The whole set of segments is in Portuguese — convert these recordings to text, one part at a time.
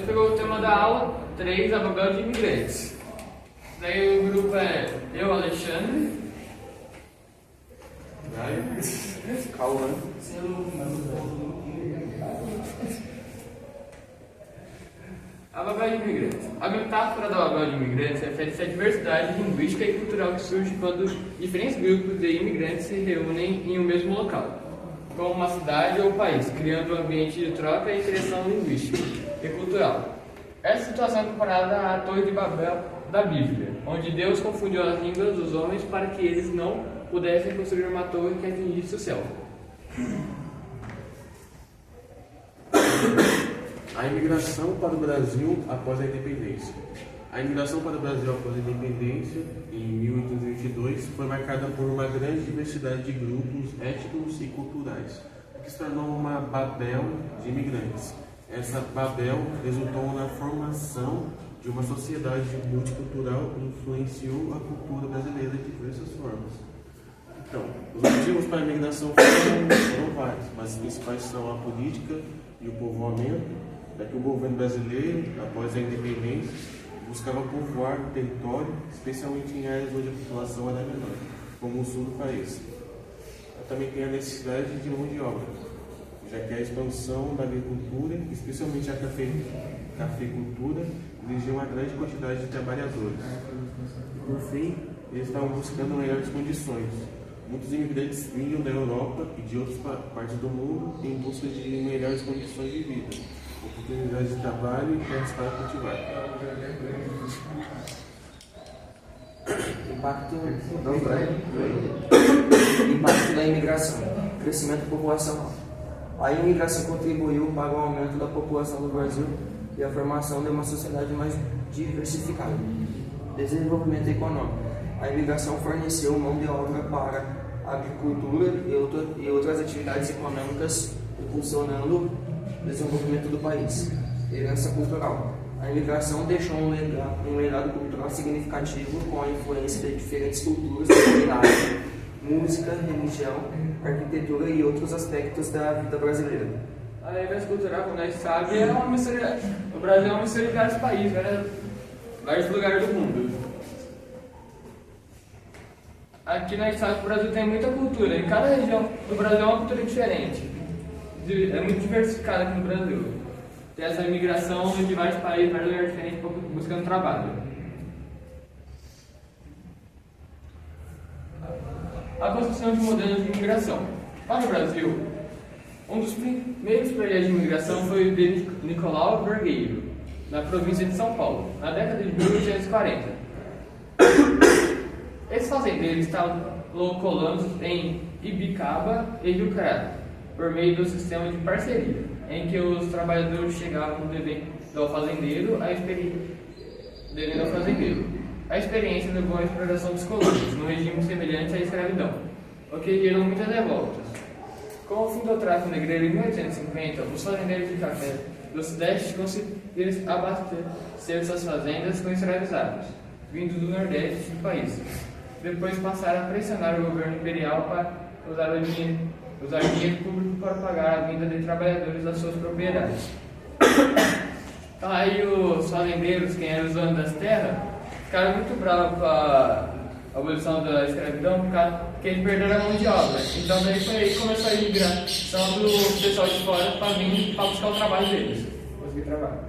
pegou o tema da aula 3, a Babel de imigrantes. Daí o grupo é eu, Alexandre, Cauã. A Babel de imigrantes. A metáfora da Babel de imigrantes refere-se à diversidade linguística e cultural que surge quando diferentes grupos de imigrantes se reúnem em um mesmo local, como uma cidade ou país, criando um ambiente de troca e interação linguística e cultural. Essa situação é comparada à Torre de Babel da Bíblia, onde Deus confundiu as línguas dos homens para que eles não pudessem construir uma torre que atingisse o céu. A imigração para o Brasil após a independência. A imigração para o Brasil após a independência, em 1822, foi marcada por uma grande diversidade de grupos étnicos e culturais, o que se tornou uma Babel de imigrantes. Essa Babel resultou na formação de uma sociedade multicultural que influenciou a cultura brasileira de diversas formas. Então, os motivos para a imigração foram vários, mas os principais são a política e o povoamento. É que o governo brasileiro, após a independência, buscava povoar o território, especialmente em áreas onde a população era menor, como o sul do país. Também tem a necessidade de mão de obra, já que a expansão da agricultura, especialmente a cafeicultura, exigia uma grande quantidade de trabalhadores. E, por fim, eles estavam buscando melhores condições. Muitos imigrantes vinham da Europa e de outras partes do mundo em busca de melhores condições de vida, oportunidades de trabalho e terras para cultivar. Impacto da imigração. Crescimento populacional. A imigração contribuiu para o aumento da população do Brasil e a formação de uma sociedade mais diversificada. Desenvolvimento econômico. A imigração forneceu mão de obra para a agricultura e outras atividades econômicas, impulsionando o desenvolvimento do país. Herança cultural. A imigração deixou um legado cultural significativo com a influência de diferentes culturas, culinária, música, religião, arquitetura e outros aspectos da vida brasileira. A herança cultural, como nós sabemos, é uma mistura. O Brasil é uma mistura de vários países, vários lugares do mundo. Aqui nós sabemos que o Brasil tem muita cultura. Em cada região do Brasil é uma cultura diferente. É muito diversificada aqui no Brasil. Tem essa imigração de vários países, vários lugares diferentes, buscando trabalho. A construção de modelos de imigração. Para o Brasil, um dos primeiros projetos de imigração foi o de Nicolau Vergueiro, na província de São Paulo, na década de 1840. Esses fazendeiros estavam colonos em Ibicaba e Rio Crado, por meio do sistema de parceria, em que os trabalhadores chegavam devendo ao fazendeiro. A experiência levou à exploração dos colonos, num regime semelhante à escravidão, o que gerou muitas revoltas. Com o fim do tráfico negreiro em 1850, os fazendeiros de café do Sudeste conseguiram abastecer suas fazendas com escravizados, vindos do Nordeste do país. Depois passaram a pressionar o governo imperial para usar dinheiro público para pagar a vinda de trabalhadores das suas propriedades. Então, aí os fazendeiros, quem eram os donos das terras, ficaram muito bravos com a abolição da escravidão, porque eles perderam a mão de obra. Então daí foi aí que começou a imigração do pessoal de fora para vir para buscar o trabalho deles, conseguir trabalho.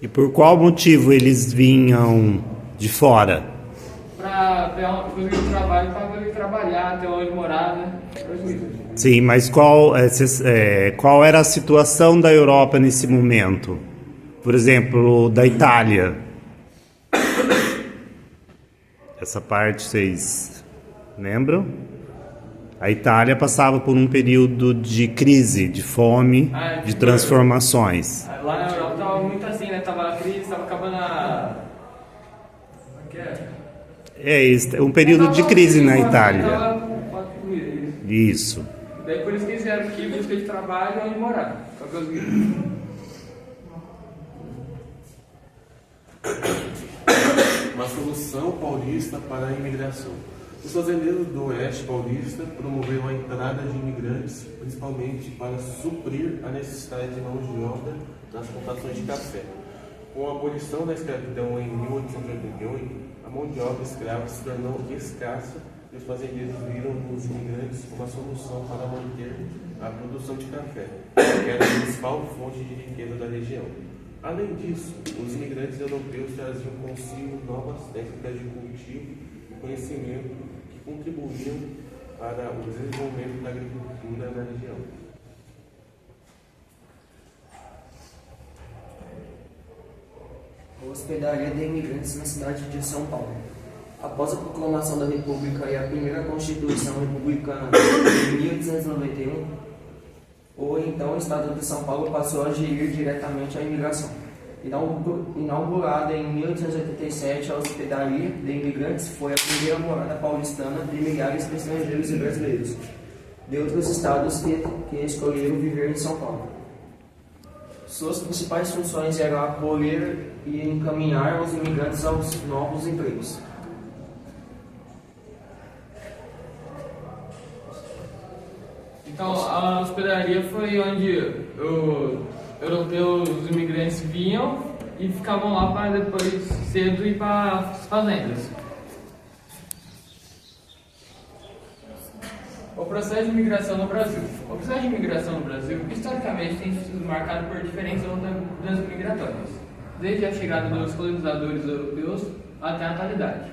E por qual motivo eles vinham de fora? Para conseguir um trabalho, para conseguir trabalhar, ter onde morar, né? Sim, mas qual era a situação da Europa nesse momento? Por exemplo, da Itália. Essa parte vocês lembram? A Itália passava por um período de crise, de fome, de transformações. Lá na Europa estava muito assim, né? Tava a crise, estava acabando a... O que é? Um período de crise na Itália. Isso. Daí por isso que eles vieram aqui em busca de trabalho e onde morar. Uma solução paulista para a imigração. Os fazendeiros do Oeste Paulista promoveram a entrada de imigrantes, principalmente para suprir a necessidade de mão de obra nas plantações de café. Com a abolição da escravidão em 1888, a mão de obra escrava se tornou escassa e os fazendeiros viram nos imigrantes uma solução para manter a produção de café, que era a principal fonte de riqueza da região. Além disso, os imigrantes europeus traziam consigo novas técnicas de cultivo e conhecimento que contribuíam para o desenvolvimento da agricultura na região. A hospedaria de imigrantes na cidade de São Paulo. Após a proclamação da República e a primeira Constituição Republicana de 1891, o então Estado de São Paulo passou a gerir diretamente a imigração. Inaugurada em 1887, a hospedaria de imigrantes foi a primeira morada paulistana de milhares de estrangeiros e brasileiros de outros estados que escolheram viver em São Paulo. Suas principais funções eram acolher e encaminhar os imigrantes aos novos empregos. Então, a hospedaria foi onde os europeus, os imigrantes vinham e ficavam lá para depois cedo ir para as fazendas. O processo de imigração no Brasil. O processo de imigração no Brasil, historicamente, tem sido marcado por diferentes ondas migratórias, desde a chegada dos colonizadores europeus até a atualidade.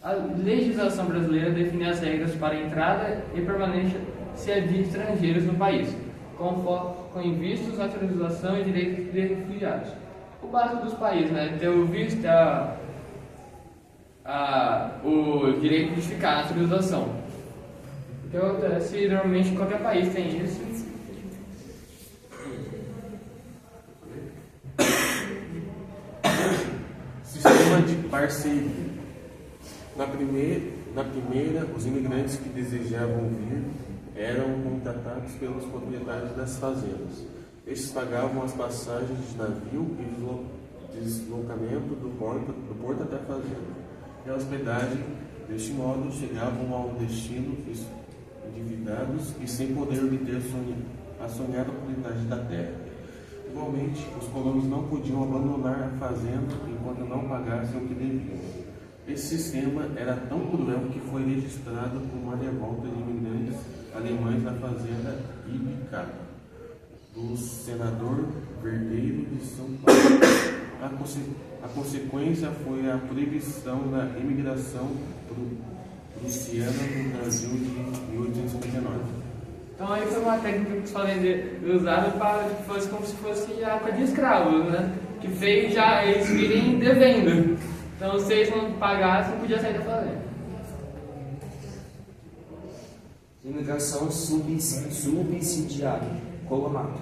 A legislação brasileira define as regras para a entrada e permanência de estrangeiros no país, com foco em vistos, naturalização e direitos de refugiados. O básico dos países, né? Ter o visto, o direito de ficar, a naturalização. O que acontece normalmente em qualquer país tem isso. Sistema de parceria. Na primeira, os imigrantes que desejavam vir eram contratados pelos proprietários das fazendas. Estes pagavam as passagens de navio e deslocamento do porto até a fazenda. E a hospedagem, deste modo, chegavam ao destino endividados e sem poder obter a sonhada propriedade da terra. Igualmente, os colonos não podiam abandonar a fazenda enquanto não pagassem o que deviam. Esse sistema era tão cruel que foi registrado como uma revolta de imigrantes alemães na fazenda Ibicata, do senador Verdeiro de São Paulo. A consequência foi a proibição da imigração prussiana no Brasil de 1859. Então aí foi uma técnica que os fazendeiros usaram para que fosse como se fosse a época de escravos, né? Que fez já eles virem devendo. Então se eles não pagassem, não podia sair da fazenda. Imigração subsidiária, colonato,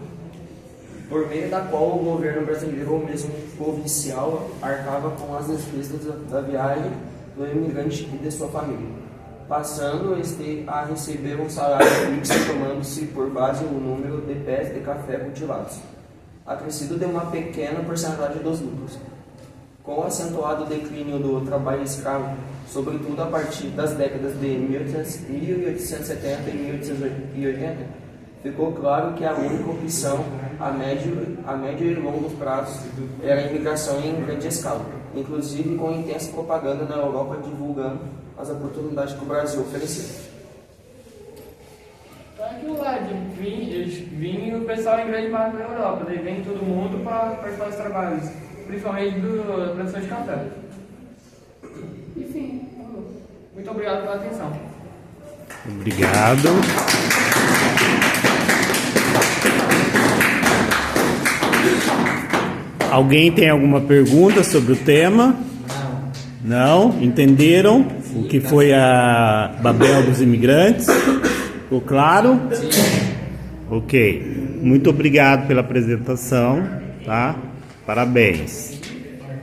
por meio da qual o governo brasileiro ou mesmo provincial arcava com as despesas da viagem do imigrante e de sua família, passando este a receber um salário fixo, tomando-se por base o número de pés de café cultivados, acrescido de uma pequena porcentagem dos lucros. Com o acentuado declínio do trabalho escravo, sobretudo a partir das décadas de 1870 e 1880, ficou claro que a única opção a médio e longo prazo era a imigração em grande escala, inclusive com intensa propaganda na Europa divulgando as oportunidades que o Brasil oferecia. Então é aquilo lá, eles vinham e o pessoal em grande parte da Europa, daí vem todo mundo para participar dos trabalhos, principalmente da produção de café. Enfim, muito obrigado pela atenção. Obrigado. Alguém tem alguma pergunta sobre o tema? Não? Entenderam o que foi a Babel dos imigrantes? Ficou claro? Sim. Ok. Muito obrigado pela apresentação, tá? Parabéns.